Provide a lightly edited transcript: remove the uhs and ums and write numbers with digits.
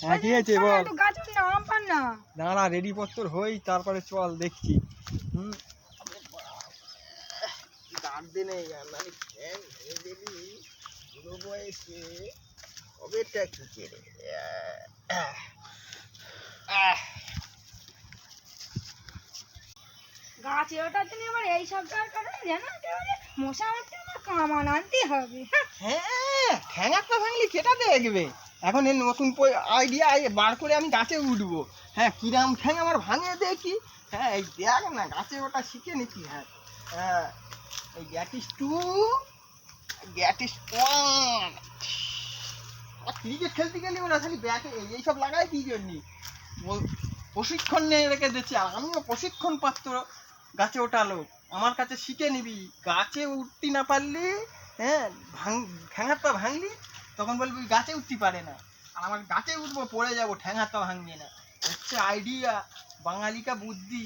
হ্যাঁ কি আছে বল। দাঁড়া রেডি পত্তর হই তারপরে চল দেখছি। গার্ডে নেই বুড়ো বয়সে কবেটা কি কেড়ে গাছে ওঠার জন্য আবার এই সব দরকার হয় জানো, একেবারে মশা মারতে আমার কামান আনতে হবে। হ্যাঁ ঠ্যাঙাটা ভাঙলি কেটা দেখবে। এখন এই নতুন আইডিয়া বার করে আমি গাছে উঠবো। হ্যাঁ কিরাম ঠ্যাং আমার ভাঙে দেখি। হ্যাঁ এই দেখ না গাছে ওটা শিখে নিচ্ছি। হ্যাঁ হ্যাঁ এই গ্যাট ইস টু গ্যাট ইস ওয়ান। ক্রিকেট খেলতে গেলে ওরা খালি ব্যাটে এইসব লাগায় কি জন্যি প্রশিক্ষণ নিয়ে রেখে দিচ্ছে। আর আমিও প্রশিক্ষণ প্রাপ্ত গাছে ওঠা লোক, আমার কাছে শিখে নিবি। গাছে উঠতে না পারলি হ্যাঁ ঠ্যাঙারটা ভাঙলি তখন বলবি গাছে উঠতে পারে না। আর আমার গাছে উঠবো পড়ে যাবো ঠ্যাঙারটা ভাঙবি না। হচ্ছে আইডিয়া বাঙালিকা বুদ্ধি।